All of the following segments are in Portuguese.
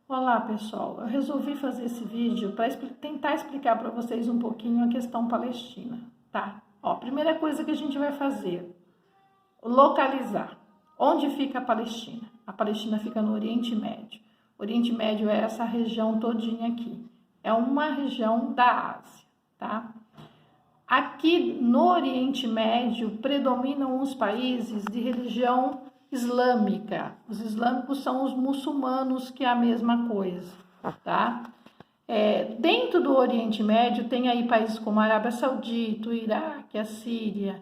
Olá pessoal, eu resolvi fazer esse vídeo para tentar explicar para vocês um pouquinho a questão palestina, tá? Ó, primeira coisa que a gente vai fazer, localizar. Onde fica a Palestina? A Palestina fica no Oriente Médio. O Oriente Médio é essa região todinha aqui. É uma região da Ásia, tá? Aqui no Oriente Médio predominam os países de religião islâmica. Os islâmicos são os muçulmanos, que é a mesma coisa, tá? Dentro do Oriente Médio tem aí países como a Arábia Saudita, o Iraque, a Síria,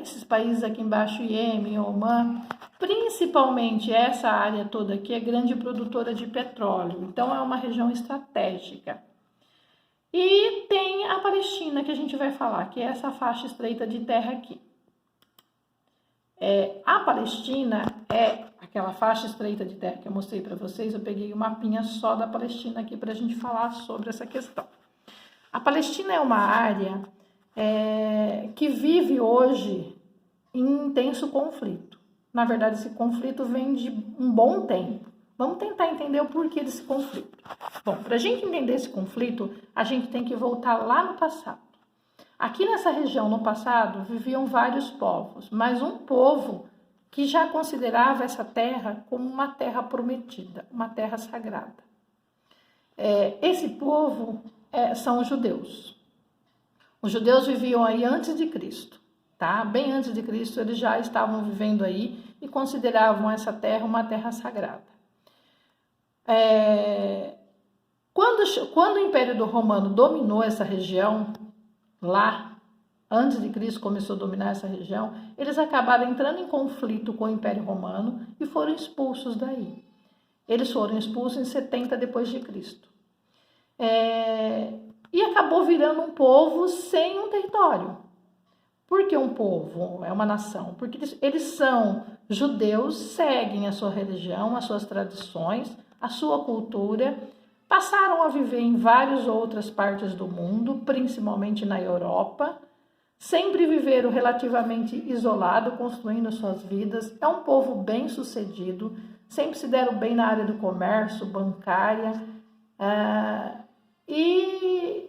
esses países aqui embaixo, Iêmen, Omã. Principalmente essa área toda aqui é grande produtora de petróleo, então é uma região estratégica. E tem a Palestina, que a gente vai falar, que é essa faixa estreita de terra aqui. A Palestina é aquela faixa estreita de terra que eu mostrei para vocês. Eu peguei um mapinha só da Palestina aqui para a gente falar sobre essa questão. A Palestina é uma área que vive hoje em intenso conflito. Na verdade, esse conflito vem de um bom tempo. Vamos tentar entender o porquê desse conflito. Bom, para a gente entender esse conflito, a gente tem que voltar lá no passado. Aqui nessa região, no passado, viviam vários povos, mas um povo que já considerava essa terra como uma terra prometida, uma terra sagrada. Esse povo são os judeus. Os judeus viviam aí antes de Cristo, tá? Bem antes de Cristo, eles já estavam vivendo aí e consideravam essa terra uma terra sagrada. Quando o Império Romano dominou essa região, lá, antes de Cristo começou a dominar essa região, eles acabaram entrando em conflito com o Império Romano e foram expulsos daí. Eles foram expulsos em 70 depois de Cristo. E acabou virando um povo sem um território. Por que um povo? É uma nação. Porque eles são judeus, seguem a sua religião, as suas tradições, a sua cultura, passaram a viver em várias outras partes do mundo, principalmente na Europa, sempre viveram relativamente isolado, construindo suas vidas. É um povo bem sucedido, sempre se deram bem na área do comércio, bancária, e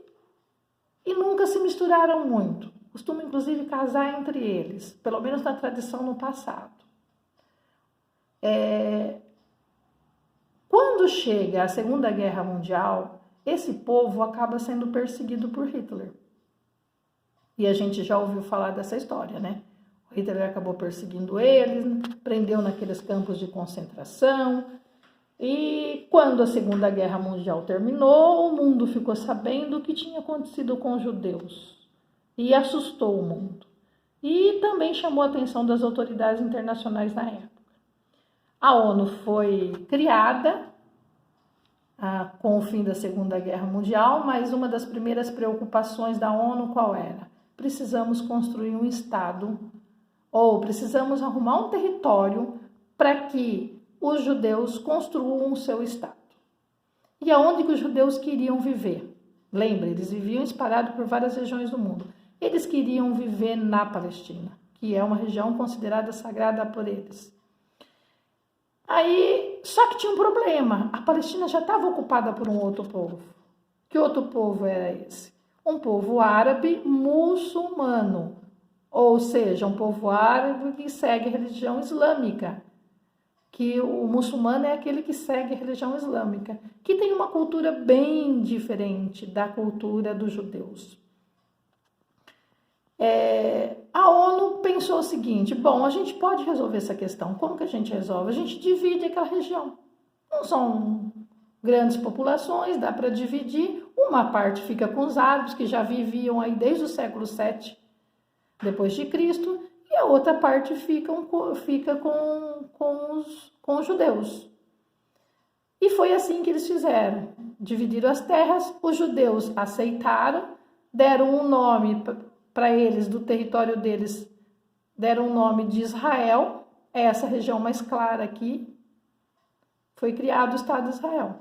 nunca se misturaram muito. Costumam, inclusive, casar entre eles, pelo menos na tradição no passado. Quando chega a Segunda Guerra Mundial, esse povo acaba sendo perseguido por Hitler. E a gente já ouviu falar dessa história, né? O Hitler acabou perseguindo eles, prendeu naqueles campos de concentração. E quando a Segunda Guerra Mundial terminou, o mundo ficou sabendo o que tinha acontecido com os judeus. E assustou o mundo. E também chamou a atenção das autoridades internacionais na época. A ONU foi criada com o fim da Segunda Guerra Mundial, mas uma das primeiras preocupações da ONU qual era? Precisamos construir um Estado, ou precisamos arrumar um território para que os judeus construam o seu Estado. E aonde que os judeus queriam viver? Lembra, eles viviam espalhados por várias regiões do mundo. Eles queriam viver na Palestina, que é uma região considerada sagrada por eles. Só que tinha um problema, a Palestina já estava ocupada por um outro povo. Que outro povo era esse? Um povo árabe muçulmano, ou seja, um povo árabe que segue a religião islâmica, que o muçulmano é aquele que segue a religião islâmica, que tem uma cultura bem diferente da cultura dos judeus. A ONU pensou o seguinte: bom, a gente pode resolver essa questão. Como que a gente resolve? A gente divide aquela região. Não são grandes populações, dá para dividir. Uma parte fica com os árabes, que já viviam aí desde o século 7 depois de Cristo, e a outra parte fica com os judeus. E foi assim que eles fizeram. Dividiram as terras, os judeus aceitaram, deram um nome para eles, do território deles, deram o nome de Israel, essa região mais clara aqui, foi criado o Estado de Israel.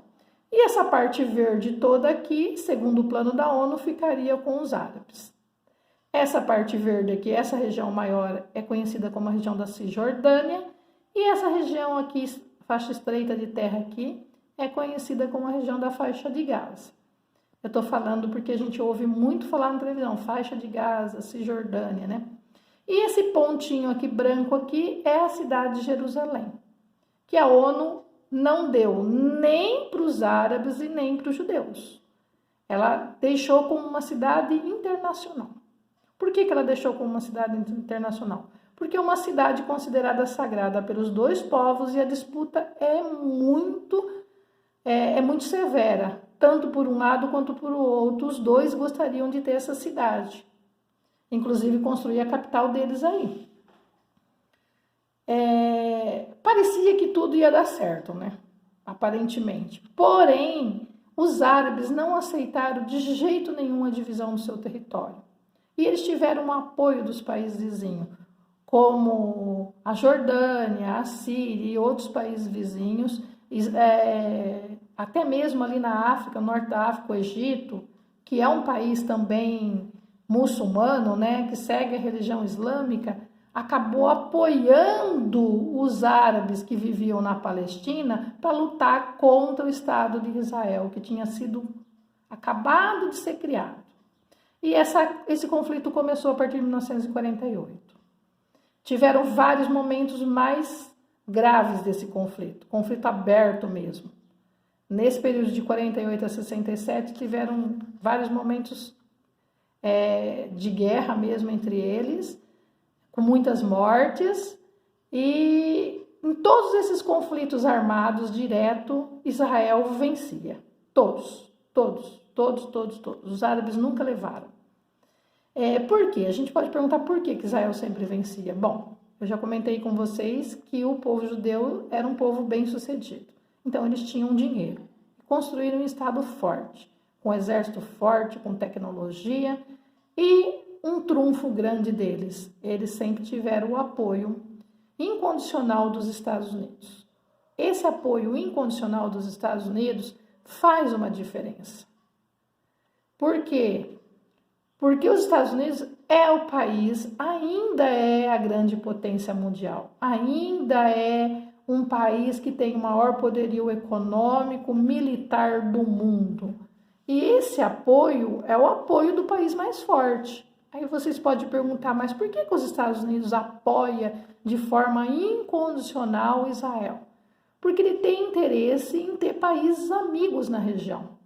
E essa parte verde toda aqui, segundo o plano da ONU, ficaria com os árabes. Essa parte verde aqui, essa região maior, é conhecida como a região da Cisjordânia, e essa região aqui, faixa estreita de terra aqui, é conhecida como a região da faixa de Gaza. Eu estou falando porque a gente ouve muito falar na televisão, faixa de Gaza, Cisjordânia, né? E esse pontinho aqui, branco aqui, é a cidade de Jerusalém, que a ONU não deu nem para os árabes e nem para os judeus. Ela deixou como uma cidade internacional. Por que ela deixou como uma cidade internacional? Porque é uma cidade considerada sagrada pelos dois povos e a disputa é muito severa, tanto por um lado quanto por outro. Os dois gostariam de ter essa cidade, inclusive construir a capital deles aí. Parecia que tudo ia dar certo, né? Aparentemente. Porém, os árabes não aceitaram de jeito nenhum a divisão do seu território. E eles tiveram o apoio dos países vizinhos, como a Jordânia, a Síria e outros países vizinhos, até mesmo ali na África, no norte da África, o Egito, que é um país também muçulmano, né, que segue a religião islâmica, acabou apoiando os árabes que viviam na Palestina para lutar contra o Estado de Israel, que tinha sido acabado de ser criado. E esse conflito começou a partir de 1948. Tiveram vários momentos mais graves desse conflito aberto mesmo. Nesse período de 48 a 67, tiveram vários momentos de guerra mesmo entre eles, com muitas mortes, e em todos esses conflitos armados direto, Israel vencia. Todos. Os árabes nunca levaram. Por quê? A gente pode perguntar por que Israel sempre vencia. Bom, eu já comentei com vocês que o povo judeu era um povo bem sucedido. Então, eles tinham dinheiro. Construíram um estado forte, com um exército forte, com tecnologia e um trunfo grande deles. Eles sempre tiveram o apoio incondicional dos Estados Unidos. Esse apoio incondicional dos Estados Unidos faz uma diferença. Por quê? Porque os Estados Unidos ainda é a grande potência mundial, ainda é um país que tem o maior poderio econômico, militar do mundo. E esse apoio é o apoio do país mais forte. Aí vocês podem perguntar, mas por que os Estados Unidos apoia de forma incondicional Israel? Porque ele tem interesse em ter países amigos na região.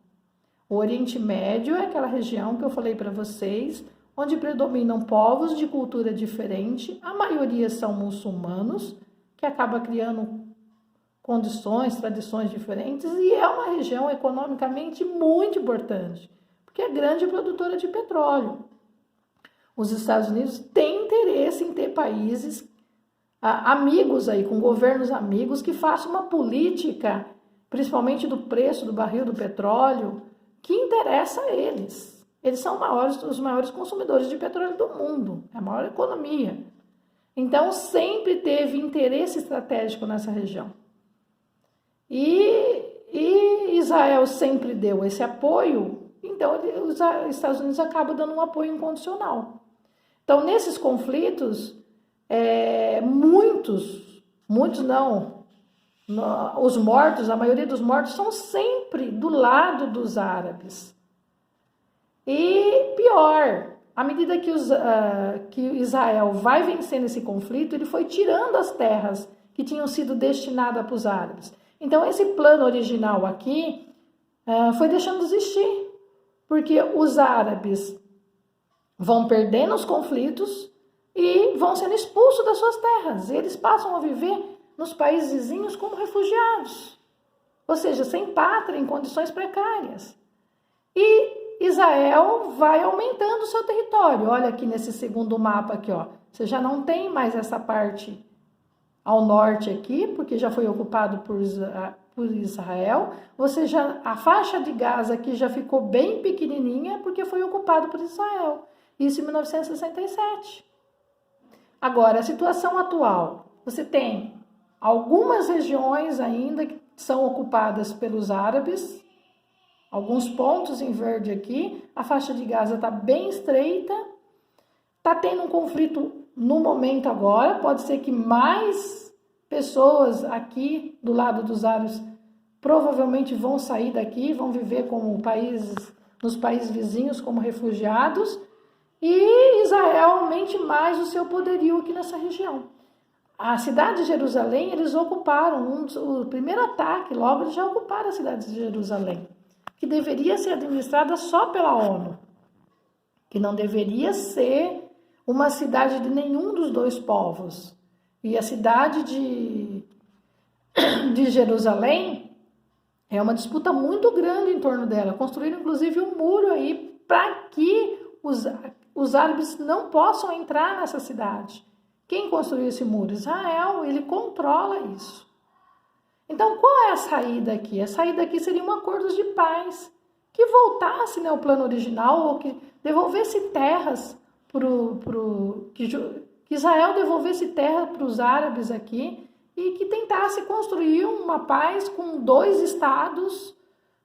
O Oriente Médio é aquela região que eu falei para vocês, onde predominam povos de cultura diferente, a maioria são muçulmanos, que acaba criando condições, tradições diferentes, e é uma região economicamente muito importante, porque é grande produtora de petróleo. Os Estados Unidos têm interesse em ter países amigos aí, com governos amigos, que façam uma política, principalmente do preço do barril do petróleo, que interessa a eles. Eles são os maiores consumidores de petróleo do mundo, é a maior economia. Então, sempre teve interesse estratégico nessa região. E Israel sempre deu esse apoio, então os Estados Unidos acabam dando um apoio incondicional. Então, nesses conflitos, muitos não, os mortos, a maioria dos mortos são sempre do lado dos árabes. E pior, à medida que Israel vai vencendo esse conflito, ele foi tirando as terras que tinham sido destinadas para os árabes. Então, esse plano original aqui foi deixando de existir, porque os árabes vão perdendo os conflitos e vão sendo expulsos das suas terras. E eles passam a viver nos países vizinhos como refugiados, ou seja, sem pátria, em condições precárias. E Israel vai aumentando o seu território. Olha aqui nesse segundo mapa aqui, ó. Você já não tem mais essa parte ao norte aqui, porque já foi ocupado por Israel. A faixa de Gaza aqui já ficou bem pequenininha, porque foi ocupado por Israel. Isso em 1967. Agora, a situação atual, você tem algumas regiões ainda que são ocupadas pelos árabes, alguns pontos em verde aqui, a faixa de Gaza está bem estreita, está tendo um conflito no momento agora, pode ser que mais pessoas aqui do lado dos árabes provavelmente vão sair daqui, vão viver como nos países vizinhos como refugiados, e Israel aumente mais o seu poderio aqui nessa região. A cidade de Jerusalém, eles ocuparam, o primeiro ataque, logo eles já ocuparam a cidade de Jerusalém, que deveria ser administrada só pela ONU, que não deveria ser uma cidade de nenhum dos dois povos. E a cidade de Jerusalém é uma disputa muito grande em torno dela. Construíram inclusive um muro aí para que os árabes não possam entrar nessa cidade. Quem construiu esse muro? Israel, ele controla isso. Então, qual é a saída aqui? A saída aqui seria um acordo de paz, que voltasse, né, ao plano original, ou que devolvesse terras que Israel devolvesse terra para os árabes aqui e que tentasse construir uma paz com dois estados,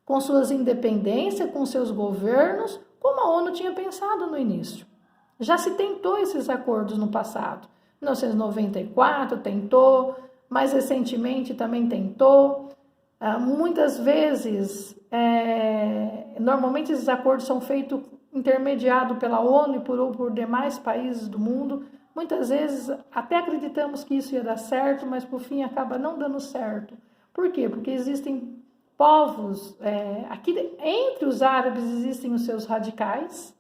com suas independências, com seus governos, como a ONU tinha pensado no início. Já se tentou esses acordos no passado. Em 1994 tentou, mais recentemente também tentou. Muitas vezes, normalmente esses acordos são feitos intermediados pela ONU e por demais países do mundo. Muitas vezes até acreditamos que isso ia dar certo, mas por fim acaba não dando certo. Por quê? Porque existem povos, aqui entre os árabes existem os seus radicais,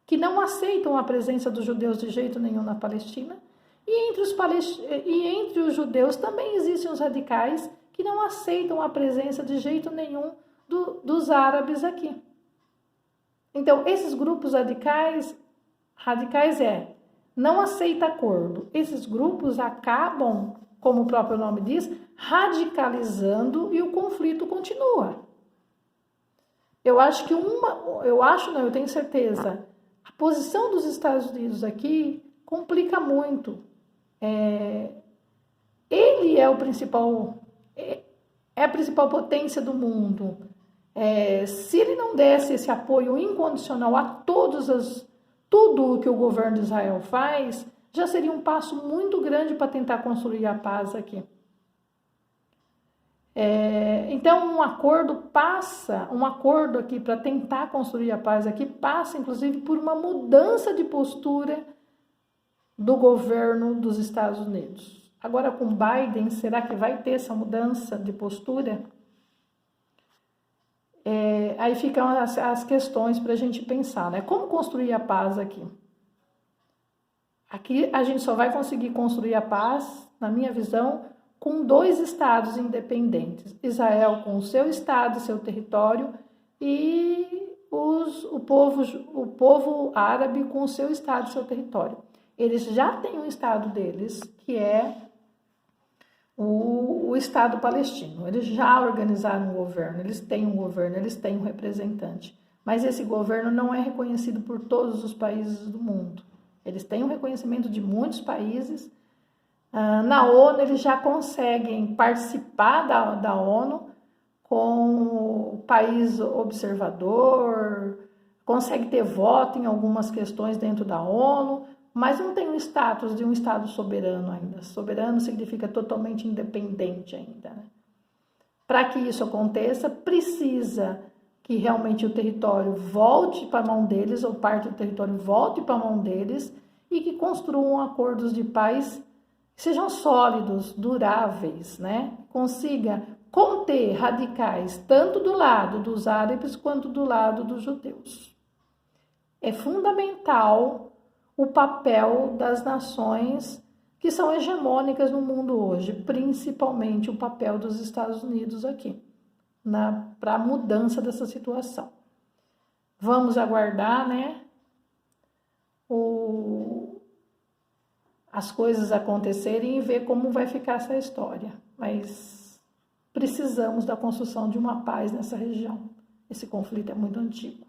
que não aceitam a presença dos judeus de jeito nenhum na Palestina, e entre os judeus também existem os radicais que não aceitam a presença de jeito nenhum dos árabes aqui. Então, esses grupos radicais não aceita acordo. Esses grupos acabam, como o próprio nome diz, radicalizando e o conflito continua. Eu tenho certeza, a posição dos Estados Unidos aqui complica muito. Ele é a principal potência do mundo. Se ele não desse esse apoio incondicional a tudo o que o governo de Israel faz, já seria um passo muito grande para tentar construir a paz aqui. Então, um acordo aqui para tentar construir a paz aqui passa, inclusive, por uma mudança de postura do governo dos Estados Unidos. Agora, com Biden, será que vai ter essa mudança de postura? Aí ficam as questões para a gente pensar, né? Como construir a paz aqui? Aqui a gente só vai conseguir construir a paz, na minha visão, com dois estados independentes. Israel com o seu estado, seu território, e o povo árabe com o seu estado, seu território. Eles já têm um estado deles, que é o Estado palestino. Eles já organizaram um governo, eles têm um representante. Mas esse governo não é reconhecido por todos os países do mundo. Eles têm um reconhecimento de muitos países. Na ONU, eles já conseguem participar da ONU com o país observador, consegue ter voto em algumas questões dentro da ONU, mas não tem o status de um Estado soberano ainda. Soberano significa totalmente independente ainda, né? Para que isso aconteça, precisa que realmente o território volte para a mão deles, ou parte do território volte para a mão deles, e que construam acordos de paz que sejam sólidos, duráveis, né? Consiga conter radicais, tanto do lado dos árabes quanto do lado dos judeus. É fundamental o papel das nações que são hegemônicas no mundo hoje, principalmente o papel dos Estados Unidos aqui, para a mudança dessa situação. Vamos aguardar, né, as coisas acontecerem e ver como vai ficar essa história. Mas precisamos da construção de uma paz nessa região. Esse conflito é muito antigo.